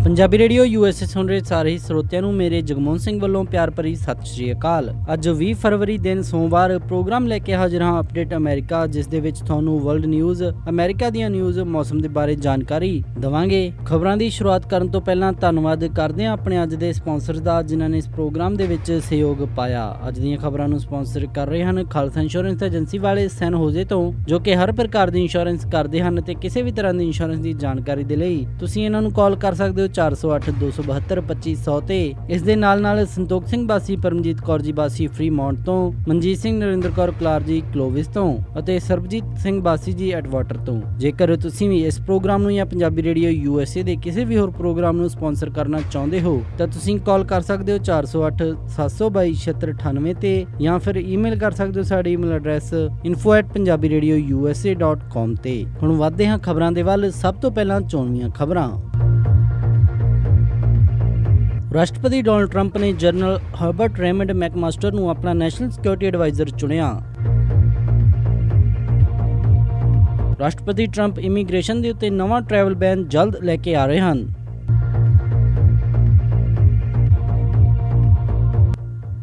Punjabi radio USA ਸੁਣ ਰਹੇ ਸਾਰੇ ਸਰੋਤਿਆਂ ਨੂੰ ਮੇਰੇ ਜਗਮੋਹਨ ਸਿੰਘ ਵੱਲੋਂ ਪਿਆਰ ਭਰੀ ਸਤਿ ਸ਼੍ਰੀ ਅਕਾਲ। ਅੱਜ 20 ਫਰਵਰੀ ਦਿਨ ਸੋਮਵਾਰ ਪ੍ਰੋਗਰਾਮ ਲੈ ਕੇ ਹਾਜ਼ਰ ਹਾਂ ਅਪਡੇਟ ਅਮਰੀਕਾ, ਜਿਸ ਦੇ ਵਿੱਚ ਤੁਹਾਨੂੰ ਵਰਲਡ ਨਿਊਜ਼, ਅਮਰੀਕਾ ਦੀਆਂ ਨਿਊਜ਼, ਮੌਸਮ ਦੇ ਬਾਰੇ ਜਾਣਕਾਰੀ ਦਵਾਂਗੇ। ਖਬਰਾਂ ਦੀ ਸ਼ੁਰੂਆਤ ਕਰਨ ਤੋਂ ਪਹਿਲਾਂ ਧੰਨਵਾਦ ਕਰਦੇ ਹਾਂ ਆਪਣੇ ਅੱਜ ਦੇ ਸਪਾਂਸਰ ਦਾ, ਜਿਨ੍ਹਾਂ ਨੇ ਇਸ ਪ੍ਰੋਗਰਾਮ ਦੇ ਵਿੱਚ ਸਹਿਯੋਗ ਪਾਇਆ। ਅੱਜ ਦੀਆਂ ਖਬਰਾਂ ਨੂੰ ਸਪਾਂਸਰ ਕਰ ਰਹੇ ਹਨ ਖਾਲਸਾ ਇੰਸ਼ੋਰੈਂਸ ਏਜੰਸੀ ਵਾਲੇ ਸੈਨ ਹੋਜ਼ੇ ਤੋਂ, ਜੋ ਕਿ ਹਰ ਪ੍ਰਕਾਰ ਦੀ ਇੰਸ਼ੋਰੈਂਸ ਕਰਦੇ ਹਨ ਤੇ ਕਿਸੇ ਵੀ ਤਰ੍ਹਾਂ ਦੀ ਇੰਸ਼ੋਰੈਂਸ ਦੀ ਜਾਣਕਾਰੀ ਦੇ ਲਈ ਤੁਸੀਂ ਇਹਨਾਂ ਨੂੰ ਕਾਲ ਕਰ ਸਕਦੇ ਹੋ 408-272-2500 ਤੇ। ਇਸ ਦੇ ਨਾਲ ਸੰਤੋਖ ਸਿੰਘ ਬਾਸੀ, ਪਰਮਜੀਤ ਕੌਰ ਜੀ ਬਾਸੀ ਫਰੀਮੌਂਟ ਤੋਂ, ਮਨਜੀਤ ਸਿੰਘ ਨਰਿੰਦਰ ਕੌਰ ਕਲਾਰ ਜੀ ਕਲੋਵਿਸ ਤੋਂ ਅਤੇ ਸਰਬਜੀਤ ਸਿੰਘ ਬਾਸੀ ਜੀ ਐਟਵਾਟਰ ਤੋਂ। ਜੇਕਰ ਤੁਸੀਂ ਵੀ ਇਸ ਪ੍ਰੋਗਰਾਮ ਨੂੰ ਜਾਂ ਪੰਜਾਬੀ ਰੇਡੀਓ USA ਦੇ ਕਿਸੇ ਵੀ ਹੋਰ ਪ੍ਰੋਗਰਾਮ ਨੂੰ ਸਪਾਂਸਰ ਕਰਨਾ ਚਾਹੁੰਦੇ ਹੋ ਤਾਂ ਤੁਸੀਂ ਕਾਲ ਕਰ ਸਕਦੇ ਹੋ 408-722-7698 ਤੇ, ਜਾਂ ਫਿਰ ਈਮੇਲ ਕਰ ਸਕਦੇ ਹੋ ਸਾਡੀ ਈਮੇਲ ਐਡਰੈਸ info@punjabiradiousa.com ਤੇ। ਹੁਣ ਵੱਧਦੇ ਹਾਂ ਖਬਰਾਂ ਦੇ ਵੱਲ। ਸਭ ਤੋਂ ਪਹਿਲਾਂ ਚੋਣਵੀਆਂ ਖਬਰਾਂ। ਰਾਸ਼ਟਰਪਤੀ ਡੋਨਾਲਡ ਟਰੰਪ ਨੇ ਜਨਰਲ ਹਰਬਰਟ ਰੇਮੰਡ ਮੈਕਮਾਸਟਰ ਨੂੰ ਆਪਣਾ ਨੈਸ਼ਨਲ ਸਿਕਿਉਰਿਟੀ ਐਡਵਾਈਜ਼ਰ ਚੁਣਿਆ। ਰਾਸ਼ਟਰਪਤੀ ਟਰੰਪ ਇਮੀਗ੍ਰੇਸ਼ਨ ਦੇ ਉੱਤੇ ਨਵਾਂ ਟਰੈਵਲ ਬੈਨ ਜਲਦ ਲੈ ਕੇ ਆ ਰਹੇ ਹਨ।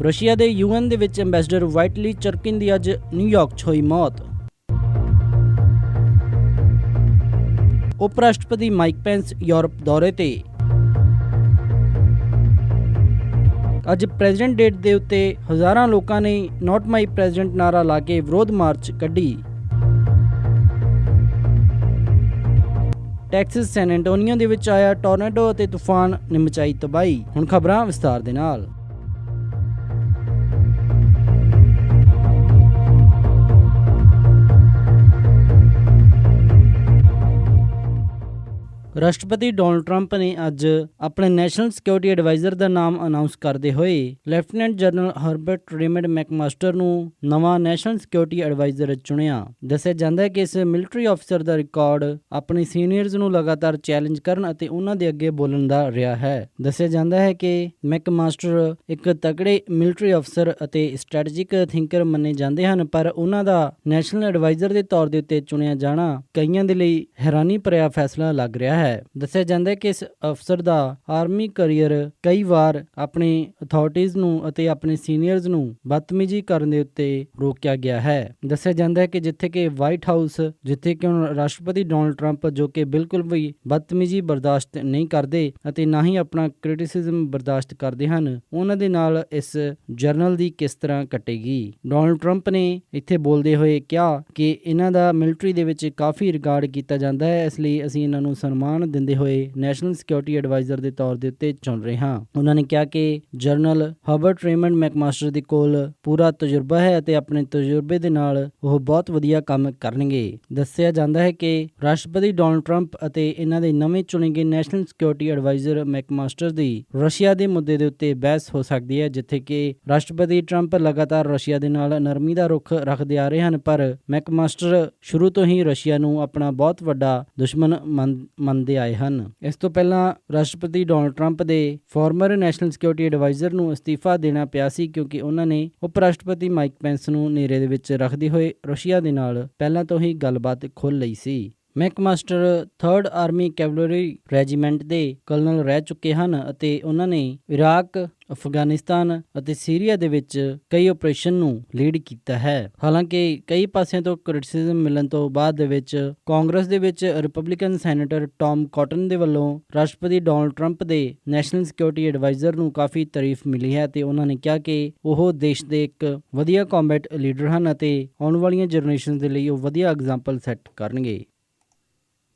ਰਸ਼ੀਆ ਦੇ UN ਦੇ ਵਿੱਚ ਐਂਬੈਸਡਰ ਵਾਈਟਲੀ ਚਰਕਿਨ ਦੀ ਅੱਜ ਨਿਊਯਾਰਕ 'ਚ ਹੋਈ ਮੌਤ। ਉਪ ਰਾਸ਼ਟਰਪਤੀ ਮਾਈਕ ਪੈਂਸ ਯੂਰਪ ਦੌਰੇ ਤੇ। ਅੱਜ ਪ੍ਰੈਜ਼ੀਡੈਂਟ ਡੇਟ ਦੇ ਉੱਤੇ ਹਜ਼ਾਰਾਂ ਲੋਕਾਂ ਨੇ ਨੋਟ ਮਾਈ ਪ੍ਰੈਜ਼ੀਡੈਂਟ ਨਾਰਾ ਲਾ ਕੇ ਵਿਰੋਧ ਮਾਰਚ ਕੱਢੀ। ਟੈਕਸਸ ਸੈਨ ਐਂਟੋਨੀਓ ਦੇ ਵਿੱਚ ਆਇਆ ਟੋਰਨੇਡੋ ਅਤੇ ਤੂਫਾਨ ਨੇ ਮਚਾਈ ਤਬਾਹੀ। ਹੁਣ ਖਬਰਾਂ ਵਿਸਤਾਰ ਦੇ ਨਾਲ। ਰਾਸ਼ਟਰਪਤੀ ਡੋਨਾਲਡ ਟਰੰਪ ਨੇ ਅੱਜ ਆਪਣੇ ਨੈਸ਼ਨਲ ਸਿਕਿਉਰਿਟੀ ਐਡਵਾਈਜ਼ਰ ਦਾ ਨਾਮ ਅਨਾਉਂਸ ਕਰਦੇ ਹੋਏ ਲੈਫਟੀਨੈਂਟ ਜਨਰਲ ਹਰਬਰਟ ਰੇਮੰਡ ਮੈਕਮਾਸਟਰ ਨੂੰ ਨਵਾਂ ਨੈਸ਼ਨਲ ਸਿਕਿਉਰਿਟੀ ਐਡਵਾਈਜ਼ਰ ਚੁਣਿਆ। ਦੱਸਿਆ ਜਾਂਦਾ ਹੈ ਕਿ ਇਸ ਮਿਲਟਰੀ ਅਫਸਰ ਦਾ ਰਿਕਾਰਡ ਆਪਣੇ ਸੀਨੀਅਰਜ਼ ਨੂੰ ਲਗਾਤਾਰ ਚੈਲੰਜ ਕਰਨ ਅਤੇ ਉਹਨਾਂ ਦੇ ਅੱਗੇ ਬੋਲਣ ਦਾ ਰਿਹਾ ਹੈ। ਦੱਸਿਆ ਜਾਂਦਾ ਹੈ ਕਿ ਮੈਕਮਾਸਟਰ ਇੱਕ ਤਕੜੇ ਮਿਲਟਰੀ ਅਫਸਰ ਅਤੇ ਸਟ੍ਰੈਟਜਿਕ ਥਿੰਕਰ ਮੰਨੇ ਜਾਂਦੇ ਹਨ, ਪਰ ਉਹਨਾਂ ਦਾ ਨੈਸ਼ਨਲ ਐਡਵਾਈਜ਼ਰ ਦੇ ਤੌਰ ਦੇ ਉੱਤੇ ਚੁਣਿਆ ਜਾਣਾ ਕਈਆਂ ਦੇ ਲਈ ਹੈਰਾਨੀ ਭਰਿਆ ਫੈਸਲਾ ਲੱਗ ਰਿਹਾ ਹੈ। ਦੱਸਿਆ ਜਾਂਦਾ ਹੈ ਕਿ ਇਸ ਅਫਸਰ ਦਾ ਆਰਮੀ ਕਰੀਅਰ ਕਈ ਵਾਰ ਆਪਣੇ ਅਥਾਰਟੀਜ਼ ਨੂੰ ਅਤੇ ਆਪਣੇ ਸੀਨੀਅਰਜ਼ ਨੂੰ ਬਦਤਮੀਜ਼ੀ ਕਰਨ ਦੇ ਉੱਤੇ ਰੋਕਿਆ ਗਿਆ ਹੈ। ਦੱਸਿਆ ਜਾਂਦਾ ਹੈ ਕਿ ਜਿੱਥੇ ਕਿ ਵਾਈਟ ਹਾਊਸ, ਜਿੱਥੇ ਕਿ ਰਾਸ਼ਟਰਪਤੀ ਡੋਨਾਲਡ ਟਰੰਪ ਜੋ ਕਿ ਬਿਲਕੁਲ ਵੀ ਬਦਤਮੀਜ਼ੀ ਬਰਦਾਸ਼ਤ ਨਹੀਂ ਕਰਦੇ ਅਤੇ ਨਾ ਹੀ ਆਪਣਾ ਕ੍ਰਿਟਿਸਿਜ਼ਮ ਬਰਦਾਸ਼ਤ ਕਰਦੇ ਹਨ, ਉਹਨਾਂ ਦੇ ਨਾਲ ਇਸ ਜਰਨਲ ਦੀ ਕਿਸ ਤਰ੍ਹਾਂ ਕੱਟੇਗੀ। ਡੋਨਾਲਡ ਟਰੰਪ ਨੇ ਇੱਥੇ ਬੋਲਦੇ ਹੋਏ ਕਿਹਾ ਕਿ ਇਹਨਾਂ ਦਾ ਮਿਲਟਰੀ ਦੇ ਵਿੱਚ ਕਾਫੀ ਰਿਗਾਰਡ ਕੀਤਾ ਜਾਂਦਾ ਹੈ, ਇਸ ਲਈ ਅਸੀਂ ਇਹਨਾਂ ਨੂੰ ਸਨਮਾਨ ਦਿੰਦੇ ਹੋਏ ਨੈਸ਼ਨਲ ਸਿਕਿਉਰਿਟੀ ਐਡਵਾਈਜ਼ਰ ਦੇ ਤੌਰ ਦੇ ਉੱਤੇ ਚੁਣ ਰਹੇ ਹਾਂ। ਉਹਨਾਂ ਨੇ ਕਿਹਾ ਕਿ ਜਨਰਲ ਹਰਬਰਟ ਰੇਮੰਡ ਮੈਕਮਾਸਟਰ ਦੇ ਕੋਲ ਪੂਰਾ ਤਜਰਬਾ ਹੈ ਅਤੇ ਆਪਣੇ ਤਜਰਬੇ ਦੇ ਨਾਲ ਉਹ ਬਹੁਤ ਵਧੀਆ ਕੰਮ ਕਰਨਗੇ। ਦੱਸਿਆ ਜਾਂਦਾ ਹੈ ਕਿ ਰਾਸ਼ਟਰਪਤੀ ਡੋਨਾਲਡ ਟਰੰਪ ਅਤੇ ਇਹਨਾਂ ਦੇ ਨਵੇਂ ਚੁਣੇ ਗਏ ਨੈਸ਼ਨਲ ਸਿਕਿਉਰਿਟੀ ਐਡਵਾਈਜ਼ਰ ਮੈਕਮਾਸਟਰ ਦੀ ਰਸ਼ੀਆ ਦੇ ਮੁੱਦੇ ਦੇ ਉੱਤੇ ਬਹਿਸ ਹੋ ਸਕਦੀ ਹੈ, ਜਿੱਥੇ ਕਿ ਰਾਸ਼ਟਰਪਤੀ ਟਰੰਪ ਲਗਾਤਾਰ ਰਸ਼ੀਆ ਦੇ ਨਾਲ ਨਰਮੀ ਦਾ ਰੁਖ ਰੱਖਦੇ ਆ ਰਹੇ ਹਨ, ਪਰ ਮੈਕਮਾਸਟਰ ਸ਼ੁਰੂ ਤੋਂ ਹੀ ਰਸ਼ੀਆ ਨੂੰ ਆਪਣਾ ਬਹੁਤ ਵੱਡਾ ਦੁਸ਼ਮਣ ਮੰਨਦੇ ਆਏ ਹਨ। ਇਸ ਤੋਂ ਪਹਿਲਾਂ ਰਾਸ਼ਟਰਪਤੀ ਡੋਨਾਲਡ ਟਰੰਪ ਦੇ ਫਾਰਮਰ ਨੈਸ਼ਨਲ ਸਿਕਿਉਰਿਟੀ ਐਡਵਾਈਜ਼ਰ ਨੂੰ ਅਸਤੀਫਾ ਦੇਣਾ ਪਿਆ ਸੀ, ਕਿਉਂਕਿ ਉਹਨਾਂ ਨੇ ਉਪ ਰਾਸ਼ਟਰਪਤੀ ਮਾਈਕ ਪੈਂਸ ਨੂੰ ਨੇਰੇ ਦੇ ਵਿੱਚ ਰੱਖਦੇ ਹੋਏ ਰਸ਼ੀਆ ਦੇ ਨਾਲ ਪਹਿਲਾਂ ਤੋਂ ਹੀ ਗੱਲਬਾਤ ਖੋਲ੍ਹ ਲਈ ਸੀ। McMaster 3rd army cavalry regiment ਦੇ ਕਰਨਲ ਰਹਿ ਚੁੱਕੇ ਹਨ ਅਤੇ ਉਹਨਾਂ ਨੇ ਇਰਾਕ, ਅਫਗਾਨਿਸਤਾਨ ਅਤੇ ਸੀਰੀਆ ਦੇ ਵਿੱਚ ਕਈ ਆਪਰੇਸ਼ਨ ਨੂੰ ਲੀਡ ਕੀਤਾ ਹੈ। ਹਾਲਾਂਕਿ ਕਈ ਪਾਸਿਆਂ ਤੋਂ ਕ੍ਰਿਟਿਸਿਜ਼ਮ ਮਿਲਣ ਤੋਂ ਬਾਅਦ ਦੇ ਵਿੱਚ ਕਾਂਗਰਸ ਦੇ ਵਿੱਚ ਰਿਪਬਲਿਕਨ ਸੈਨੇਟਰ ਟਾਮ ਕਾਟਨ ਦੇ ਵੱਲੋਂ ਰਾਸ਼ਟਰਪਤੀ ਡੋਨਾਲਡ ਟਰੰਪ ਦੇ ਨੈਸ਼ਨਲ ਸਿਕਿਉਰਿਟੀ ਐਡਵਾਈਜ਼ਰ ਨੂੰ ਕਾਫੀ ਤਾਰੀਫ ਮਿਲੀ ਹੈ ਤੇ ਉਹਨਾਂ ਨੇ ਕਿਹਾ ਕਿ ਉਹ ਦੇਸ਼ ਦੇ ਇੱਕ ਵਧੀਆ ਕੰਬੈਟ ਲੀਡਰ ਹਨ ਅਤੇ ਆਉਣ ਵਾਲੀਆਂ ਜਨਰੇਸ਼ਨ ਦੇ ਲਈ ਉਹ ਵਧੀਆ ਐਗਜ਼ਾਮਪਲ ਸੈੱਟ ਕਰਨਗੇ।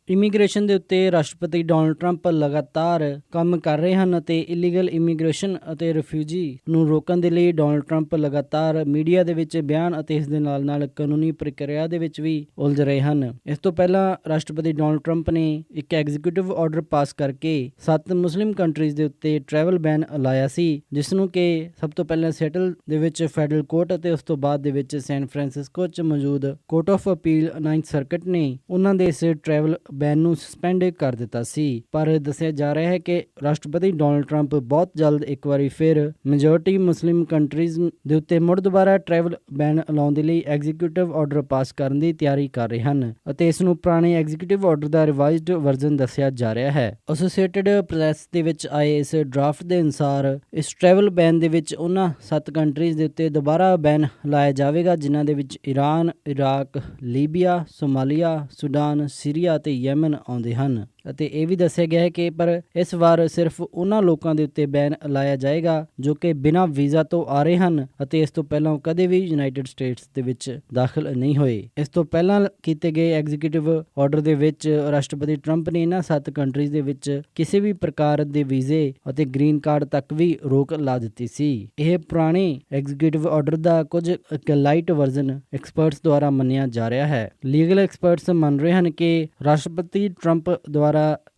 ਇਮੀਗ੍ਰੇਸ਼ਨ ਦੇ ਉੱਤੇ ਰਾਸ਼ਟਰਪਤੀ ਡੋਨਲਡ ਟਰੰਪ ਲਗਾਤਾਰ ਕੰਮ ਕਰ ਰਹੇ ਹਨ ਅਤੇ ਇਲੀਗਲ ਇਮੀਗ੍ਰੇਸ਼ਨ ਅਤੇ ਰਿਫਿਊਜੀ ਨੂੰ ਰੋਕਣ ਦੇ ਲਈ ਡੋਨਲਡ ਟਰੰਪ ਲਗਾਤਾਰ ਮੀਡੀਆ ਦੇ ਵਿੱਚ ਬਿਆਨ ਅਤੇ ਇਸ ਦੇ ਨਾਲ ਕਾਨੂੰਨੀ ਪ੍ਰਕਿਰਿਆ ਦੇ ਵਿੱਚ ਵੀ ਉਲਝ ਰਹੇ ਹਨ। ਇਸ ਤੋਂ ਪਹਿਲਾਂ ਰਾਸ਼ਟਰਪਤੀ ਡੋਨਲਡ ਟਰੰਪ ਨੇ ਇੱਕ ਐਗਜ਼ੀਕਿਊਟਿਵ ਆਰਡਰ ਪਾਸ ਕਰਕੇ 7 ਮੁਸਲਿਮ ਕੰਟਰੀਜ਼ ਦੇ ਉੱਤੇ ਟਰੈਵਲ ਬੈਨ ਲਾਇਆ ਸੀ, ਜਿਸ ਨੂੰ ਕਿ ਸਭ ਤੋਂ ਪਹਿਲਾਂ ਸੈਟਲ ਦੇ ਵਿੱਚ ਫੈਡਰਲ ਕੋਰਟ ਅਤੇ ਉਸ ਤੋਂ ਬਾਅਦ ਦੇ ਵਿੱਚ ਸੈਨ ਫਰਾਂਸਿਸਕੋ 'ਚ ਮੌਜੂਦ court of appeal 9th circuit ਨੇ ਉਹਨਾਂ ਦੇ ਇਸ ਟਰੈਵਲ ਬੈਨ ਨੂੰ ਸਸਪੈਂਡ ਕਰ ਦਿੱਤਾ ਸੀ। ਪਰ ਦੱਸਿਆ ਜਾ ਰਿਹਾ ਹੈ ਕਿ ਰਾਸ਼ਟਰਪਤੀ ਡੋਨਲਡ ਟਰੰਪ ਬਹੁਤ ਜਲਦ ਇੱਕ ਵਾਰੀ ਫਿਰ ਮੈਜੋਰਟੀ ਮੁਸਲਿਮ ਕੰਟਰੀਜ਼ ਦੇ ਉੱਤੇ ਮੁੜ ਦੁਬਾਰਾ ਟਰੈਵਲ ਬੈਨ ਲਾਉਣ ਦੇ ਲਈ ਐਗਜ਼ੀਕਿਊਟਿਵ ਆਰਡਰ ਪਾਸ ਕਰਨ ਦੀ ਤਿਆਰੀ ਕਰ ਰਹੇ ਹਨ ਅਤੇ ਇਸ ਨੂੰ ਪੁਰਾਣੇ ਐਗਜ਼ੀਕਿਊਟਿਵ ਆਰਡਰ ਦਾ ਰਿਵਾਈਜ਼ਡ ਵਰਜ਼ਨ ਦੱਸਿਆ ਜਾ ਰਿਹਾ ਹੈ। ਐਸੋਸੀਏਟਡ ਪ੍ਰੈਸ ਦੇ ਵਿੱਚ ਆਏ ਇਸ ਡਰਾਫਟ ਦੇ ਅਨੁਸਾਰ ਇਸ ਟਰੈਵਲ ਬੈਨ ਦੇ ਵਿੱਚ ਉਹਨਾਂ 7 ਕੰਟਰੀਜ਼ ਦੇ ਉੱਤੇ ਦੁਬਾਰਾ ਬੈਨ ਲਾਇਆ ਜਾਵੇਗਾ, ਜਿਨ੍ਹਾਂ ਦੇ ਵਿੱਚ Iran, Iraq, Libya, Somalia, Sudan, Syria ਅਤੇ ਯੈਮਨ ਆਉਂਦੇ ਹਨ। ਅਤੇ ਇਹ ਵੀ ਦੱਸਿਆ ਗਿਆ ਹੈ ਕਿ ਪਰ ਇਸ ਵਾਰ ਸਿਰਫ ਉਹਨਾਂ ਲੋਕਾਂ ਦੇ ਉੱਤੇ ਬੈਨ ਲਾਇਆ ਜਾਏਗਾ ਜੋ ਕਿ ਬਿਨਾਂ ਵੀਜ਼ਾ ਤੋਂ ਆ ਰਹੇ ਹਨ ਅਤੇ ਇਸ ਤੋਂ ਪਹਿਲਾਂ ਕਦੇ ਵੀ ਯੂਨਾਈਟਿਡ ਸਟੇਟਸ ਦੇ ਵਿੱਚ ਦਾਖਲ ਨਹੀਂ ਹੋਏ। ਇਸ ਤੋਂ ਪਹਿਲਾਂ ਕੀਤੇ ਗਏ ਐਗਜ਼ੀਕਿਊਟਿਵ ਆਰਡਰ ਦੇ ਵਿੱਚ ਰਾਸ਼ਟਰਪਤੀ ਟਰੰਪ ਨੇ ਇਹਨਾਂ 7 ਕੰਟਰੀਜ਼ ਦੇ ਵਿੱਚ ਕਿਸੇ ਵੀ ਪ੍ਰਕਾਰ ਦੇ ਵੀਜ਼ੇ ਅਤੇ ਗ੍ਰੀਨ ਕਾਰਡ ਤੱਕ ਵੀ ਰੋਕ ਲਾ ਦਿੱਤੀ ਸੀ। ਇਹ ਪੁਰਾਣੇ ਐਗਜ਼ੀਕਿਊਟਿਵ ਆਰਡਰ ਦਾ ਕੁਝ ਇੱਕ ਲਾਈਟ ਵਰਜ਼ਨ ਐਕਸਪਰਟਸ ਦੁਆਰਾ ਮੰਨਿਆ ਜਾ ਰਿਹਾ ਹੈ। ਲੀਗਲ ਐਕਸਪਰਟਸ ਮੰਨ ਰਹੇ ਹਨ ਕਿ ਰਾਸ਼ਟਰਪਤੀ ਟਰੰਪ ਦੁਆਰਾ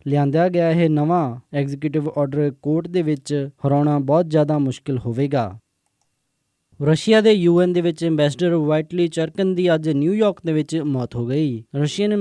ਲਿਆਂਦਾ ਗਿਆ ਇਹ ਨਵਾਂ ਐਗਜ਼ੀਕਿਊਟਿਵ ਆਰਡਰ ਕੋਰਟ ਦੇ ਵਿੱਚ ਹਰਾਉਣਾ ਬਹੁਤ ਜ਼ਿਆਦਾ ਮੁਸ਼ਕਿਲ ਹੋਵੇਗਾ। ਰਸ਼ੀਆ ਦੇ ਯੂਐਨ ਦੇ ਵਿੱਚ ਐਂਬੈਸਡਰ ਵਾਈਟਲੀ ਚਰਕਨ ਦੀ ਅੱਜ ਨਿਊਯਾਰਕ ਦੇ ਵਿੱਚ ਮੌਤ ਹੋ ਗਈ। ਰਸ਼ੀਅਨ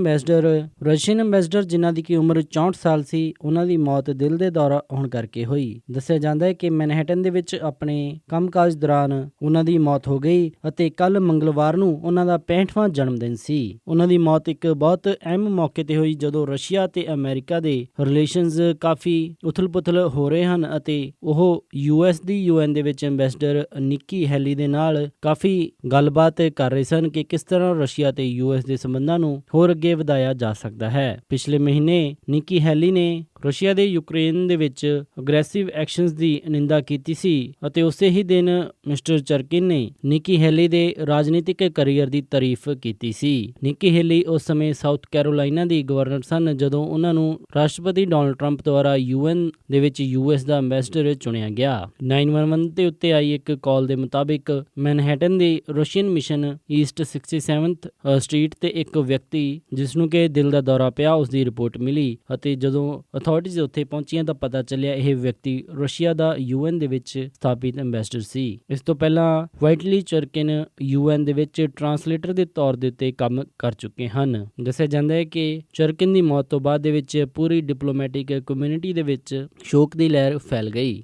ਐਂਬੈਸਡਰ ਜਿਨ੍ਹਾਂ ਦੀ ਕਿ ਉਮਰ 64 ਸਾਲ ਸੀ, ਉਹਨਾਂ ਦੀ ਮੌਤ ਦਿਲ ਦੇ ਦੌਰਾ ਹੋਣ ਕਰਕੇ ਹੋਈ। ਦੱਸਿਆ ਜਾਂਦਾ ਹੈ ਕਿ ਮੈਨਹੈਟਨ ਦੇ ਵਿੱਚ ਆਪਣੇ ਕੰਮਕਾਜ ਦੌਰਾਨ ਉਹਨਾਂ ਦੀ ਮੌਤ ਹੋ ਗਈ ਅਤੇ ਕੱਲ ਮੰਗਲਵਾਰ ਨੂੰ ਉਹਨਾਂ ਦਾ 65ਵਾਂ ਜਨਮ ਦਿਨ ਸੀ। ਉਹਨਾਂ ਦੀ ਮੌਤ ਇੱਕ ਬਹੁਤ ਅਹਿਮ ਮੌਕੇ ਤੇ ਹੋਈ ਜਦੋਂ ਰਸ਼ੀਆ ਤੇ ਅਮਰੀਕਾ ਦੇ ਰਿਲੇਸ਼ਨਜ਼ ਕਾਫੀ ਉਥਲ-ਪੁਥਲ ਹੋ ਰਹੇ ਹਨ ਅਤੇ ਉਹ ਯੂਐਸ ਦੀ ਯੂਐਨ ਦੇ ਵਿੱਚ ਐਂਬੈਸਡਰ ਨਿੱਕੀ ਹੈਲੀ ਦੇ ਨਾਲ ਕਾਫੀ ਗੱਲਬਾਤ ਕਰ ਰਹੇ ਸਨ ਕਿ ਕਿਸ ਤਰ੍ਹਾਂ ਰਸ਼ੀਆ ਤੇ ਯੂਐਸ ਦੇ ਸੰਬੰਧਾਂ ਨੂੰ ਹੋਰ ਅੱਗੇ ਵਧਾਇਆ ਜਾ ਸਕਦਾ ਹੈ। ਪਿਛਲੇ ਮਹੀਨੇ ਨਿੱਕੀ ਹੈਲੀ ਨੇ ਰਸ਼ੀਆ ਦੇ ਯੂਕਰੇਨ ਦੇ ਵਿੱਚ ਅਗਰੈਸਿਵ ਐਕਸ਼ਨਸ ਦੀ ਨਿੰਦਾ ਕੀਤੀ ਸੀ ਅਤੇ ਉਸੇ ਹੀ ਦਿਨ ਮਿਸਟਰ ਚਰਕਿਨ ਨੇ ਨਿੱਕੀ ਹੈਲੀ ਦੇ ਰਾਜਨੀਤਿਕ ਕੈਰੀਅਰ ਦੀ ਤਾਰੀਫ ਕੀਤੀ ਸੀ। ਨਿੱਕੀ ਹੈਲੀ ਉਸ ਸਮੇਂ ਸਾਊਥ ਕੈਰੋਲਾਈਨਾ ਦੀ ਗਵਰਨਰ ਸਨ ਜਦੋਂ ਉਹਨਾਂ ਨੂੰ ਰਾਸ਼ਟਰਪਤੀ ਡੋਨਲਡ ਟਰੰਪ ਦੁਆਰਾ ਯੂਐਨ ਦੇ ਵਿੱਚ ਯੂਐਸ ਦਾ ਐਂਬੈਸਡਰ ਚੁਣਿਆ ਗਿਆ। 911 ਦੇ ਉੱਤੇ ਆਈ ਇੱਕ ਕਾਲ ਦੇ ਮੁਤਾਬਿਕ ਮੈਨਹੈਟਨ ਦੀ Russian mission East 67th street ਤੇ ਇੱਕ ਵਿਅਕਤੀ ਜਿਸ ਨੂੰ ਕਿ ਦਿਲ ਦਾ ਦੌਰਾ ਪਿਆ, ਉਸ ਦੀ ਰਿਪੋਰਟ ਮਿਲੀ ਅਤੇ ਜਦੋਂ ਅਥਾਰਟੀਜ਼ ਉੱਥੇ ਪਹੁੰਚੀਆਂ ਤਾਂ ਪਤਾ ਚੱਲਿਆ ਇਹ ਵਿਅਕਤੀ ਰਸ਼ੀਆ ਦਾ ਯੂਐਨ ਦੇ ਵਿੱਚ ਸਥਾਪਿਤ ਐਂਬੈਸਡਰ ਸੀ। ਇਸ ਤੋਂ ਪਹਿਲਾਂ ਵਾਈਟਲੀ ਚਰਕਿਨ ਯੂਐਨ ਦੇ ਵਿੱਚ ਟਰਾਂਸਲੇਟਰ ਦੇ ਤੌਰ ਦੇ ਉੱਤੇ ਕੰਮ ਕਰ ਚੁੱਕੇ ਹਨ। ਦੱਸਿਆ ਜਾਂਦਾ ਹੈ ਕਿ ਚਰਕਿਨ ਦੀ ਮੌਤ ਤੋਂ ਬਾਅਦ ਦੇ ਵਿੱਚ ਪੂਰੀ ਡਿਪਲੋਮੈਟਿਕ ਕਮਿਊਨਿਟੀ ਦੇ ਵਿੱਚ ਸ਼ੋਕ ਦੀ ਲਹਿਰ ਫੈਲ ਗਈ।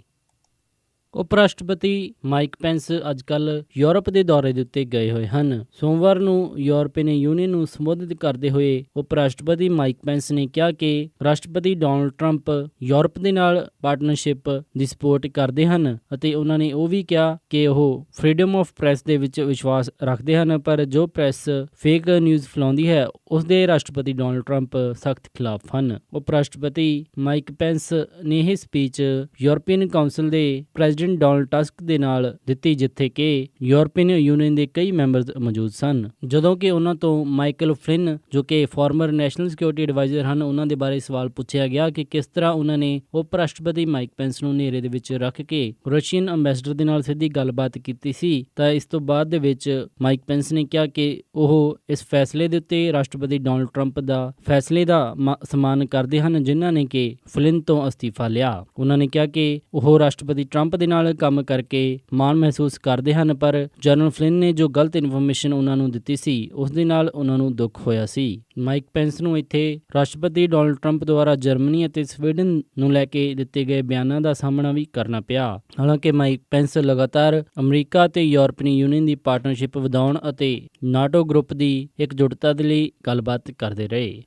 ਉਪ ਰਾਸ਼ਟਰਪਤੀ ਮਾਈਕ ਪੈਂਸ ਅੱਜ ਕੱਲ੍ਹ ਯੂਰਪ ਦੇ ਦੌਰੇ ਦੇ ਉੱਤੇ ਗਏ ਹੋਏ ਹਨ। ਸੋਮਵਾਰ ਨੂੰ ਯੂਰਪੀਅਨ ਯੂਨੀਅਨ ਨੂੰ ਸੰਬੋਧਿਤ ਕਰਦੇ ਹੋਏ ਉਪ ਰਾਸ਼ਟਰਪਤੀ ਮਾਈਕ ਪੈਂਸ ਨੇ ਕਿਹਾ ਕਿ ਰਾਸ਼ਟਰਪਤੀ ਡੋਨਲਡ ਟਰੰਪ ਯੂਰਪ ਦੇ ਨਾਲ ਪਾਰਟਨਰਸ਼ਿਪ ਦੀ ਸਪੋਰਟ ਕਰਦੇ ਹਨ ਅਤੇ ਉਹਨਾਂ ਨੇ ਉਹ ਵੀ ਕਿਹਾ ਕਿ ਉਹ ਫਰੀडम ਆਫ ਪ੍ਰੈਸ ਦੇ ਵਿੱਚ ਵਿਸ਼ਵਾਸ ਰੱਖਦੇ ਹਨ, ਪਰ ਜੋ ਪ੍ਰੈਸ ਫੇਕ ਨਿਊਜ਼ ਫੈਲਾਉਂਦੀ ਹੈ ਉਸ ਦੇ ਰਾਸ਼ਟਰਪਤੀ ਡੋਨਲਡ ਟਰੰਪ ਸਖਤ ਖਿਲਾਫ ਹਨ। ਉਪ ਰਾਸ਼ਟਰਪਤੀ ਮਾਈਕ ਪੈਂਸ ਨੇ ਇਹ ਸਪੀਚ ਯੂਰਪੀਅਨ ਕਾਉਂਸਲ ਦੇ ਪ੍ਰੈਜ਼ੀਡੈਂਟ ਡੋਨਲਡ ਟਸਕ ਦੇ ਨਾਲ ਦਿੱਤੀ, ਜਿੱਥੇ ਕਿ ਯੂਰਪੀਅਨ ਯੂਨੀਅਨ ਦੇ ਕਈ ਮੈਂਬਰਸ ਮੌਜੂਦ ਸਨ। ਜਦੋਂ ਕਿ ਉਹਨਾਂ ਤੋਂ ਮਾਈਕਲ ਫਲਿਨ ਜੋ ਕਿ ਫਾਰਮਰ ਨੈਸ਼ਨਲ ਸਿਕਿਉਰਿਟੀ ਐਡਵਾਈਜ਼ਰ ਹਨ, ਉਹਨਾਂ ਦੇ ਬਾਰੇ ਸਵਾਲ ਪੁੱਛਿਆ ਗਿਆ ਕਿ ਕਿਸ ਤਰ੍ਹਾਂ ਉਹਨਾਂ ਨੇ ਉਪ ਰਾਸ਼ਟਰਪਤੀ ਮਾਈਕ ਪੈਂਸ ਨੂੰ ਨੇਰੇ ਦੇ ਵਿੱਚ ਰੱਖ ਕੇ ਰਸ਼ੀਅਨ ਐਂਬੈਸਡਰ ਦੇ ਨਾਲ ਸਿੱਧੀ ਗੱਲਬਾਤ ਕੀਤੀ ਸੀ। ਤਾਂ ਇਸ ਤੋਂ ਬਾਅਦ ਦੇ ਵਿੱਚ ਮਾਈਕ ਪੈਂਸ ਨੇ ਕਿਹਾ ਕਿ ਉਹ ਇਸ ਫੈਸਲੇ ਦੇ ਉੱਤੇ ਰਾਸ਼ਟਰਪਤੀ ਡੋਨਲਡ ਟਰੰਪ ਦਾ ਫੈਸਲੇ ਦਾ ਸਨਮਾਨ ਕਰਦੇ ਹਨ ਜਿਨ੍ਹਾਂ ਨੇ ਕਿ ਫਲਿਨ ਤੋਂ ਅਸਤੀਫਾ ਲਿਆ। ਉਹਨਾਂ ਨੇ ਕਿਹਾ ਕਿ ਉਹ ਰਾਸ਼ਟਰਪਤੀ ਟਰੰਪ ਦੇ ਨਾਲ ਕੰਮ ਕਰਕੇ ਮਾਣ ਮਹਿਸੂਸ ਕਰਦੇ ਹਨ, ਪਰ ਜਨਰਲ ਫਲਿਨ ਨੇ ਜੋ ਗਲਤ ਇਨਫੋਰਮੇਸ਼ਨ ਉਹਨਾਂ ਨੂੰ ਦਿੱਤੀ ਸੀ ਉਸ ਦੇ ਨਾਲ ਉਹਨਾਂ ਨੂੰ ਦੁੱਖ ਹੋਇਆ ਸੀ। ਮਾਈਕ ਪੈਂਸ ਨੂੰ ਇੱਥੇ ਰਾਸ਼ਟਰਪਤੀ ਡੋਨਲਡ ਟਰੰਪ ਦੁਆਰਾ ਜਰਮਨੀ ਅਤੇ ਸਵੀਡਨ ਨੂੰ ਲੈ ਕੇ ਦਿੱਤੇ ਗਏ ਬਿਆਨਾਂ ਦਾ ਸਾਹਮਣਾ ਵੀ ਕਰਨਾ ਪਿਆ। ਹਾਲਾਂਕਿ ਮਾਈਕ ਪੈਂਸ ਲਗਾਤਾਰ ਅਮਰੀਕਾ ਅਤੇ ਯੂਰਪੀਅਨ ਯੂਨੀਅਨ ਦੀ ਪਾਰਟਨਰਸ਼ਿਪ ਵਧਾਉਣ ਅਤੇ ਨਾਟੋ ਗਰੁੱਪ ਦੀ ਇਕਜੁੱਟਤਾ ਦੇ ਲਈ ਗੱਲਬਾਤ ਕਰਦੇ ਰਹੇ।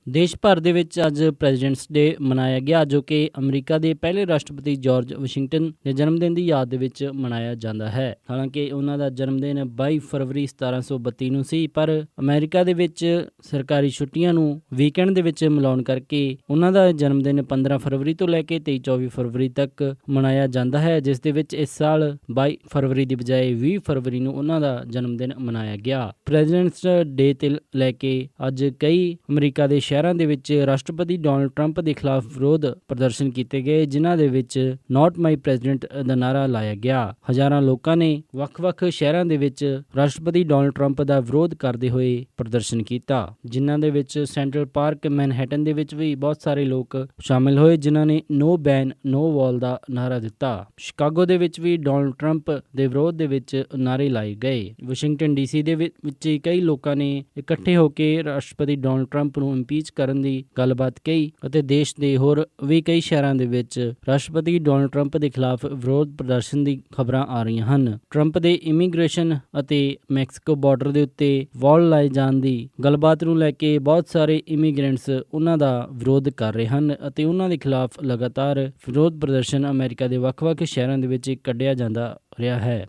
ਦੇਸ਼ ਭਰ ਦੇ ਵਿੱਚ ਅੱਜ ਪ੍ਰੈਜ਼ੀਡੈਂਟਸ ਡੇ ਮਨਾਇਆ ਗਿਆ ਜੋ ਕਿ ਅਮਰੀਕਾ ਦੇ ਪਹਿਲੇ ਰਾਸ਼ਟਰਪਤੀ ਜਾਰਜ ਵਾਸ਼ਿੰਗਟਨ ਦੇ ਜਨਮ ਦਿਨ ਦੀ ਯਾਦ ਦੇ ਵਿੱਚ ਮਨਾਇਆ ਜਾਂਦਾ ਹੈ। ਹਾਲਾਂਕਿ ਉਹਨਾਂ ਦਾ ਜਨਮ ਦਿਨ 22 ਫਰਵਰੀ 1732 ਨੂੰ ਸੀ, ਪਰ ਅਮਰੀਕਾ ਦੇ ਵਿੱਚ ਸਰਕਾਰੀ ਛੁੱਟੀਆਂ ਨੂੰ ਵੀਕਐਂਡ ਦੇ ਵਿੱਚ ਮਿਲਾਉਣ ਕਰਕੇ ਉਹਨਾਂ ਦਾ ਜਨਮ ਦਿਨ 15 ਫਰਵਰੀ ਤੋਂ ਲੈ ਕੇ 23-24 ਫਰਵਰੀ ਤੱਕ ਮਨਾਇਆ ਜਾਂਦਾ ਹੈ, ਜਿਸ ਦੇ ਵਿੱਚ ਇਸ ਸਾਲ 22 ਫਰਵਰੀ ਦੀ ਬਜਾਏ 20 ਫਰਵਰੀ ਨੂੰ ਉਹਨਾਂ ਦਾ ਜਨਮ ਦਿਨ ਮਨਾਇਆ ਗਿਆ। ਪ੍ਰੈਜ਼ੀਡੈਂਟਸ ਡੇ ਤੇ ਲੈ ਕੇ ਅੱਜ ਕਈ ਅਮਰੀਕਾ ਦੇ ਸ਼ਹਿਰਾਂ ਦੇ ਵਿੱਚ ਰਾਸ਼ਟਰਪਤੀ ਡੋਨਲਡ ਟਰੰਪ ਦੇ ਖਿਲਾਫ ਵਿਰੋਧ ਪ੍ਰਦਰਸ਼ਨ ਕੀਤੇ ਗਏ, ਜਿਨ੍ਹਾਂ ਦੇ ਵਿੱਚ ਨਾਟ ਮਾਈ ਪ੍ਰੈਜ਼ੀਡੈਂਟ ਦਾ ਨਾਅਰਾ ਲਾਇਆ ਗਿਆ। ਹਜ਼ਾਰਾਂ ਲੋਕਾਂ ਨੇ ਵੱਖ-ਵੱਖ ਸ਼ਹਿਰਾਂ ਦੇ ਵਿੱਚ ਰਾਸ਼ਟਰਪਤੀ ਡੋਨਲਡ ਟਰੰਪ ਦਾ ਵਿਰੋਧ ਕਰਦੇ ਹੋਏ ਪ੍ਰਦਰਸ਼ਨ ਕੀਤਾ, ਜਿਨ੍ਹਾਂ ਦੇ ਵਿੱਚ ਸੈਂਟਰਲ ਪਾਰਕ ਮੈਨਹੈਟਨ ਦੇ ਵਿੱਚ ਵੀ ਬਹੁਤ ਸਾਰੇ ਲੋਕ ਸ਼ਾਮਿਲ ਹੋਏ, ਜਿਨ੍ਹਾਂ ਨੇ ਨੋ ਬੈਨ ਨੋ ਵਾਲ ਦਾ ਨਾਅਰਾ ਦਿੱਤਾ। ਸ਼ਿਕਾਗੋ ਦੇ ਵਿੱਚ ਵੀ ਡੋਨਲਡ ਟਰੰਪ ਦੇ ਵਿਰੋਧ ਦੇ ਵਿੱਚ ਨਾਅਰੇ ਲਾਏ ਗਏ। ਵਾਸ਼ਿੰਗਟਨ ਡੀਸੀ ਦੇ ਵਿੱਚ ਕਈ ਲੋਕਾਂ ਨੇ ਇਕੱਠੇ ਹੋ ਕੇ ਰਾਸ਼ਟਰਪਤੀ ਡੋਨਲਡ ਟਰੰਪ ਨੂੰ ਇੰਪੀਚ ਕਰਨ ਦੀ ਗੱਲਬਾਤ ਕਹੀ ਅਤੇ ਦੇਸ਼ ਦੇ ਹੋਰ ਵੀ ਕਈ ਸ਼ਹਿਰਾਂ ਦੇ ਵਿੱਚ ਰਾਸ਼ਟਰਪਤੀ ਡੋਨਲਡ ਟਰੰਪ ਦੇ ਖਿਲਾਫ ਵਿਰੋਧ ਪ੍ਰਦਰਸ਼ਨ ਦੀ ਖਬਰਾਂ ਆ ਰਹੀਆਂ ਹਨ। ਟਰੰਪ ਦੇ ਇਮੀਗ੍ਰੇਸ਼ਨ ਅਤੇ ਮੈਕਸੀਕੋ ਬਾਰਡਰ ਦੇ ਉੱਤੇ ਵਾਲ ਲਾਏ ਜਾਣ ਦੀ ਗੱਲਬਾਤ ਨੂੰ ਲੈ ਕੇ ਬਹੁਤ ਸਾਰੇ ਇਮੀਗ੍ਰੈਂਟਸ ਉਹਨਾਂ ਦਾ ਵਿਰੋਧ ਕਰ ਰਹੇ ਹਨ ਅਤੇ ਉਹਨਾਂ ਦੇ ਖਿਲਾਫ ਲਗਾਤਾਰ ਵਿਰੋਧ ਪ੍ਰਦਰਸ਼ਨ ਅਮਰੀਕਾ ਦੇ ਵੱਖ-ਵੱਖ ਸ਼ਹਿਰਾਂ ਦੇ ਵਿੱਚ ਕੱਢਿਆ ਜਾਂਦਾ ਰਿਹਾ ਹੈ।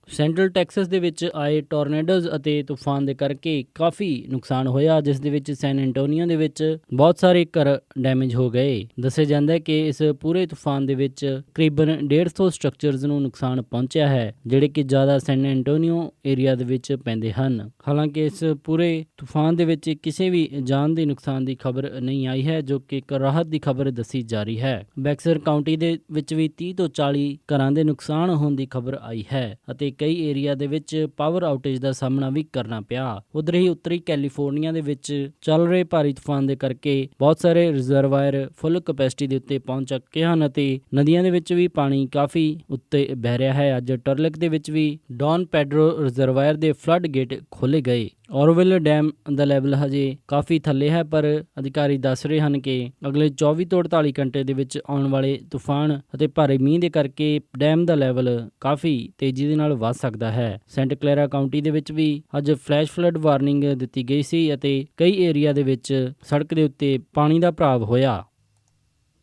ਸੈਂਟਰਲ ਟੈਕਸਸ ਦੇ ਵਿੱਚ ਆਏ ਟੋਰਨੇਡੋਜ਼ ਅਤੇ ਤੂਫਾਨ ਦੇ ਕਰਕੇ ਕਾਫੀ ਨੁਕਸਾਨ ਹੋਇਆ, ਜਿਸ ਦੇ ਵਿੱਚ ਸੈਨ ਐਂਟੋਨੀਓ ਦੇ ਵਿੱਚ ਬਹੁਤ ਸਾਰੇ ਘਰ ਡੈਮੇਜ ਹੋ ਗਏ। ਦੱਸਿਆ ਜਾਂਦਾ ਹੈ ਕਿ ਇਸ ਪੂਰੇ ਤੂਫਾਨ ਦੇ ਵਿੱਚ ਤਕਰੀਬਨ 150 ਸਟਰਕਚਰਜ਼ ਨੂੰ ਨੁਕਸਾਨ ਪਹੁੰਚਿਆ ਹੈ, ਜਿਹੜੇ ਕਿ ਜ਼ਿਆਦਾ ਸੈਨ ਐਂਟੋਨੀਓ ਏਰੀਆ ਦੇ ਵਿੱਚ ਪੈਂਦੇ ਹਨ। ਹਾਲਾਂਕਿ ਇਸ ਪੂਰੇ ਤੂਫਾਨ ਦੇ ਵਿੱਚ ਕਿਸੇ ਵੀ ਜਾਨ ਦੇ ਨੁਕਸਾਨ ਦੀ ਖਬਰ ਨਹੀਂ ਆਈ ਹੈ, ਜੋ ਕਿ ਇੱਕ ਰਾਹਤ ਦੀ ਖਬਰ ਦੱਸੀ ਜਾ ਰਹੀ ਹੈ। ਬੈਕਸਰ ਕਾਉਂਟੀ ਦੇ ਵਿੱਚ ਵੀ 30 ਤੋਂ 40 ਘਰਾਂ ਦੇ ਨੁਕਸਾਨ ਹੋਣ ਦੀ ਖਬਰ ਆਈ ਹੈ ਅਤੇ ਕਈ ਏਰੀਆ ਦੇ ਵਿੱਚ ਪਾਵਰ ਆਊਟੇਜ ਦਾ ਸਾਹਮਣਾ ਵੀ ਕਰਨਾ ਪਿਆ। ਉਧਰ ਹੀ ਉੱਤਰੀ ਕੈਲੀਫੋਰਨੀਆ ਦੇ ਵਿੱਚ ਚੱਲ ਰਹੇ ਭਾਰੀ ਤੂਫਾਨ ਦੇ ਕਰਕੇ ਬਹੁਤ ਸਾਰੇ ਰਿਜ਼ਰਵਾਇਰ ਫੁੱਲ ਕੈਪੈਸਿਟੀ ਦੇ ਉੱਤੇ ਪਹੁੰਚ ਚੁੱਕੇ ਹਨ ਅਤੇ ਨਦੀਆਂ ਦੇ ਵਿੱਚ ਵੀ ਪਾਣੀ ਕਾਫੀ ਉੱਤੇ ਬਹਿ ਰਿਹਾ ਹੈ। ਅੱਜ ਟਰਲਿਕ ਦੇ ਵਿੱਚ ਵੀ ਡੌਨ ਪੈਡਰੋ ਰਿਜ਼ਰਵਾਇਰ ਦੇ ਫਲੱਡ ਗੇਟ ਖੋਲੇ ਗਏ। ਔਰਵਿਲ ਡੈਮ ਦਾ ਲੈਵਲ ਹਜੇ ਕਾਫੀ ਥੱਲੇ ਹੈ, ਪਰ ਅਧਿਕਾਰੀ ਦੱਸ ਰਹੇ ਹਨ ਕਿ ਅਗਲੇ 24 ਤੋਂ 48 ਘੰਟੇ ਦੇ ਵਿੱਚ ਆਉਣ ਵਾਲੇ ਤੂਫਾਨ ਅਤੇ ਭਾਰੀ ਮੀਂਹ ਦੇ ਕਰਕੇ ਡੈਮ ਦਾ ਲੈਵਲ ਕਾਫੀ ਤੇਜ਼ੀ ਦੇ ਨਾਲ ਵੱਧ ਸਕਦਾ ਹੈ। ਸੈਂਟ ਕਲੈਰਾ ਕਾਉਂਟੀ ਦੇ ਵਿੱਚ ਵੀ ਅੱਜ ਫਲੈਸ਼ ਫਲੱਡ ਵਾਰਨਿੰਗ ਦਿੱਤੀ ਗਈ ਸੀ ਅਤੇ ਕਈ ਏਰੀਆ ਦੇ ਵਿੱਚ ਸੜਕ ਦੇ ਉੱਤੇ ਪਾਣੀ ਦਾ ਭਰਾਵ ਹੋਇਆ।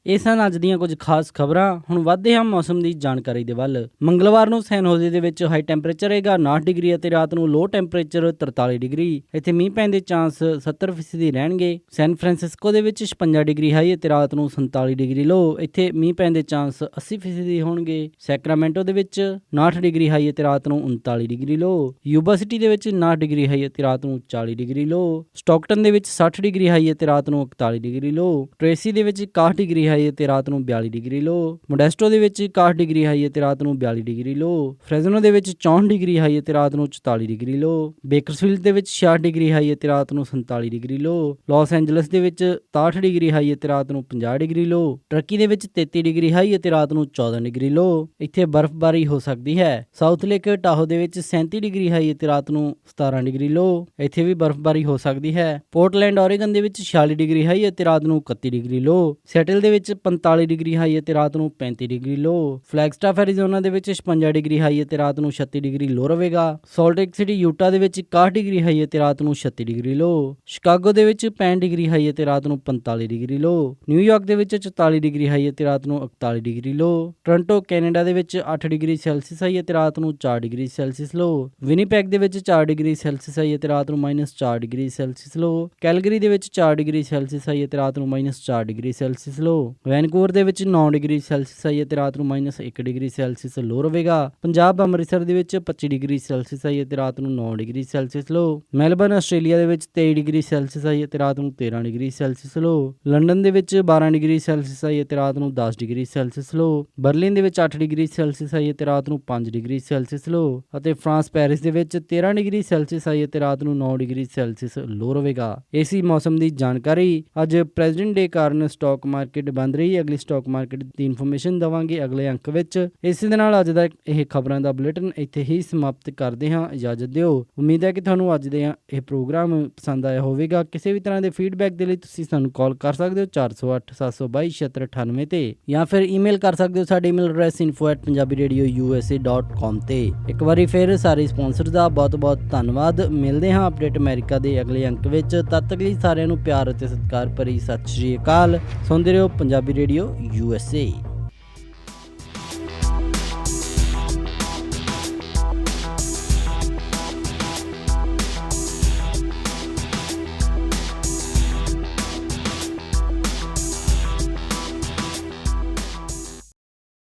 ਇਹ ਸਨ ਅੱਜ ਦੀਆਂ ਕੁਝ ਖਾਸ ਖਬਰਾਂ। ਹੁਣ ਵੱਧਦੇ ਹਾਂ ਮੌਸਮ ਦੀ ਜਾਣਕਾਰੀ ਦੇ ਵੱਲ। ਮੰਗਲਵਾਰ ਨੂੰ ਸੈਨ ਹੋਜ਼ੇ ਦੇ ਵਿੱਚ ਹਾਈ ਟੈਂਪਰੇਚਰ ਰਹੇਗਾ 59 ਡਿਗਰੀ ਅਤੇ ਰਾਤ ਨੂੰ ਲੋ ਟੈਂਪਰੇਚਰ 43 ਡਿਗਰੀ। ਇੱਥੇ ਮੀਂਹ ਪੈਣ ਦੇ ਚਾਂਸ 70% ਰਹਿਣਗੇ। ਸੈਨ ਫਰਾਂਸਿਸਕੋ ਦੇ ਵਿੱਚ 56 ਡਿਗਰੀ ਹਾਈ ਅਤੇ ਰਾਤ ਨੂੰ 47 ਡਿਗਰੀ ਲੋ। ਇੱਥੇ ਮੀਂਹ ਪੈਣ ਦੇ ਚਾਂਸ 80% ਹੋਣਗੇ। ਸੈਕਰਾਮੈਂਟੋ ਦੇ ਵਿੱਚ 59 ਡਿਗਰੀ ਹਾਈ ਅਤੇ ਰਾਤ ਨੂੰ 39 ਡਿਗਰੀ ਲੋ। ਯੂਬਾ ਸਿਟੀ ਦੇ ਵਿੱਚ 59 ਡਿਗਰੀ ਹਾਈ ਅਤੇ ਰਾਤ ਨੂੰ 40 ਡਿਗਰੀ ਲੋ। ਸਟਾਕਟਨ ਦੇ ਵਿੱਚ 60 ਡਿਗਰੀ ਹਾਈ ਅਤੇ ਰਾਤ ਨੂੰ 41 ਡਿਗਰੀ ਲੋ। ਟ੍ਰੇਸੀ ਦੇ ਵਿੱਚ 61 ਡਿਗਰੀ ਹਾਈ ਅਤੇ ਰਾਤ ਨੂੰ 42 ਡਿਗਰੀ ਲੋ। ਮੋਡੈਸਟੋ ਦੇ ਵਿੱਚ 61 ਡਿਗਰੀ ਹਾਈ ਅਤੇ ਰਾਤ ਨੂੰ 42 ਡਿਗਰੀ ਲੋ। ਫ੍ਰੈਜ਼ਨੋ ਦੇ ਵਿੱਚ 64 ਡਿਗਰੀ ਹਾਈ ਅਤੇ ਰਾਤ ਨੂੰ 44 ਡਿਗਰੀ ਲੋ। ਬੇਕਰਸਫੀਲਡ ਦੇ ਵਿੱਚ 66 ਡਿਗਰੀ ਹਾਈ ਅਤੇ ਰਾਤ ਨੂੰ 47 ਡਿਗਰੀ ਲੋ। ਲਾਸ ਐਂਜਲਸ ਦੇ ਵਿੱਚ 63 ਡਿਗਰੀ ਹਾਈ ਅਤੇ ਰਾਤ ਨੂੰ 50 ਡਿਗਰੀ ਲੋ। ਟਰਕੀ ਦੇ ਵਿੱਚ 33 ਡਿਗਰੀ ਹਾਈ ਅਤੇ ਰਾਤ ਨੂੰ 14 ਡਿਗਰੀ ਲੋ। ਇੱਥੇ ਬਰਫ਼ਬਾਰੀ ਹੋ ਸਕਦੀ ਹੈ। ਸਾਊਥ ਲੇਕ ਟਾਹੋ ਦੇ ਵਿੱਚ 37 ਡਿਗਰੀ ਹਾਈ ਅਤੇ ਰਾਤ ਨੂੰ 17 ਡਿਗਰੀ ਲੋ। ਇੱਥੇ ਵੀ ਬਰਫ਼ਬਾਰੀ ਹੋ ਸਕਦੀ ਹੈ। ਪੋਰਟਲੈਂਡ ਓਰੇਗਨ ਦੇ ਵਿੱਚ 46 ਡਿਗਰੀ ਹਾਈ ਅਤੇ ਰਾਤ ਨੂੰ 31 ਡਿਗਰੀ ਲੋ। ਸੈਟਲ ਦੇ ਵਿੱਚ 45 ਡਿਗਰੀ ਹਾਈ ਅਤੇ ਰਾਤ ਨੂੰ 35 ਡਿਗਰੀ ਲੋ। ਫਲੈਗਸਟਾਫ ਐਰੀਜ਼ੋਨਾ ਦੇ ਵਿੱਚ 56 ਡਿਗਰੀ ਹਾਈ ਅਤੇ ਰਾਤ ਨੂੰ 36 ਡਿਗਰੀ ਲੋ ਰਹੇਗਾ। ਸਾਲਟ ਲੇਕ ਸਿਟੀ ਯੂਟਾ ਦੇ ਵਿੱਚ 61 ਡਿਗਰੀ ਹਾਈ ਅਤੇ ਰਾਤ ਨੂੰ 36 ਡਿਗਰੀ ਲੋ। ਸ਼ਿਕਾਗੋ ਦੇ ਵਿੱਚ 65 ਡਿਗਰੀ ਹਾਈ ਅਤੇ ਰਾਤ ਨੂੰ 45 ਡਿਗਰੀ ਲੋ। ਨਿਊਯਾਰਕ ਦੇ ਵਿੱਚ 44 ਡਿਗਰੀ ਹਾਈ ਅਤੇ ਰਾਤ ਨੂੰ 41 ਡਿਗਰੀ ਲੋ। ਟੋਰਾਂਟੋ ਕੈਨੇਡਾ ਦੇ ਵਿੱਚ 8 ਡਿਗਰੀ ਸੈਲਸੀਅਸ ਹਾਈ ਅਤੇ ਰਾਤ ਨੂੰ 4 ਡਿਗਰੀ ਸੈਲਸੀਅਸ ਲੋ। ਵਿਨੀਪੈਗ ਦੇ ਵਿੱਚ 4 ਡਿਗਰੀ ਸੈਲਸੀਅਸ ਹਾਈ ਅਤੇ ਰਾਤ ਨੂੰ -4 ਡਿਗਰੀ ਸੈਲਸੀਅਸ ਲੋ। ਕੈਲਗਰੀ ਦੇ ਵਿੱਚ 4 ਡਿਗਰੀ ਸੈਲਸੀਅਸ ਹਾਈ ਅਤੇ ਰਾਤ ਨੂੰ -4 ਡਿਗਰੀ ਸੈਲਸੀਅਸ ਲੋ। ਵੈਨਕੂਵਰ ਦੇ ਵਿੱਚ 9 ਡਿਗਰੀ ਸੈਲਸੀਅਸ ਹਾਈ ਅਤੇ ਰਾਤ ਨੂੰ -1 ਡਿਗਰੀ ਸੈਲਸੀਅਸ ਲੋ ਰਹੇਗਾ। ਪੰਜਾਬ ਅੰਮ੍ਰਿਤਸਰ ਦੇ ਵਿੱਚ 25 ਡਿਗਰੀ ਸੈਲਸੀਅਸ ਹਾਈ ਅਤੇ ਰਾਤ ਨੂੰ 9 ਡਿਗਰੀ ਸੈਲਸੀਅਸ ਲੋ। ਮੈਲਬਰਨ ਆਸਟ੍ਰੇਲੀਆ ਦੇ ਵਿੱਚ 23 ਡਿਗਰੀ ਸੈਲਸੀਅਸ ਹਾਈ ਅਤੇ ਰਾਤ ਨੂੰ 13 ਡਿਗਰੀ ਸੈਲਸੀਅਸ ਲੋ। ਲੰਡਨ ਦੇ ਵਿੱਚ 12 ਡਿਗਰੀ ਸੈਲਸੀਅਸ ਹਾਈ ਅਤੇ ਰਾਤ ਨੂੰ 10 ਡਿਗਰੀ ਸੈਲਸੀਅਸ ਲੋ। ਬਰਲਿਨ ਦੇ ਵਿੱਚ 8 ਡਿਗਰੀ ਸੈਲਸੀਅਸ ਹਾਈ ਅਤੇ ਰਾਤ ਨੂੰ 5 ਡਿਗਰੀ ਸੈਲਸੀਅਸ ਲੋ। ਅਤੇ ਫਰਾਂਸ ਪੈਰਿਸ ਦੇ ਵਿੱਚ 13 ਡਿਗਰੀ ਸੈਲਸੀਅਸ ਹਾਈ ਅਤੇ ਰਾਤ ਨੂੰ 9 ਡਿਗਰੀ ਸੈਲਸੀਅਸ ਲੋ ਰਹੇਗਾ। ਇਸੀ ਮੌਸਮ ਦੀ ਜਾਣਕਾਰੀ। ਅੱਜ ਪ੍ਰੈਜ਼ੀਡੈਂਟ ਡੇ ਕਾਰਨ ਸਟਾਕ ਮਾਰਕੀਟ ਬੰਦ ਰਹੀ। ਅਗਲੀ ਸਟਾਕ ਮਾਰਕੀਟ ਦੀ ਇਨਫੋਰਮੇਸ਼ਨ ਦਵਾਂਗੇ ਅਗਲੇ ਅੰਕ ਵਿੱਚ। ਇਸੇ ਦੇ ਨਾਲ ਅੱਜ ਦਾ ਇਹ ਖਬਰਾਂ ਦਾ ਬੁਲੇਟਿਨ ਇੱਥੇ ਹੀ ਸਮਾਪਤ ਕਰਦੇ ਹਾਂ। ਇਜਾਜ਼ਤ ਦਿਓ। ਉਮੀਦ ਹੈ ਕਿ ਤੁਹਾਨੂੰ ਅੱਜ ਦੇ ਇਹ ਪ੍ਰੋਗਰਾਮ ਪਸੰਦ ਆਇਆ ਹੋਵੇਗਾ। ਕਿਸੇ ਵੀ ਤਰ੍ਹਾਂ ਦੇ ਫੀਡਬੈਕ ਦੇ ਲਈ ਤੁਸੀਂ ਸਾਨੂੰ ਕਾਲ ਕਰ ਸਕਦੇ ਹੋ 408 722 7698 ਤੇ ਜਾਂ ਫਿਰ ਈਮੇਲ ਕਰ ਸਕਦੇ ਹੋ ਸਾਡੇ ਈਮੇਲ ਐਡਰੈਸ info@punjabiradiousa.com ਤੇ। ਇੱਕ ਵਾਰੀ ਫਿਰ ਸਾਰੇ ਸਪਾਂਸਰ ਦਾ ਬਹੁਤ ਬਹੁਤ ਧੰਨਵਾਦ। ਮਿਲਦੇ ਹਾਂ ਅਪਡੇਟ ਅਮਰੀਕਾ ਦੇ ਅਗਲੇ ਅੰਕ ਵਿੱਚ। ਤਦ ਤੱਕ ਲਈ ਸਾਰਿਆਂ ਨੂੰ ਪਿਆਰ ਅਤੇ ਸਤਿਕਾਰ ਭਰੀ ਸਤਿ ਸ਼੍ਰੀ ਅਕਾਲ। ਸੁਣਦੇ ਰਹੋ ਪੰਜਾਬੀ ਰੇਡੀਓ USA।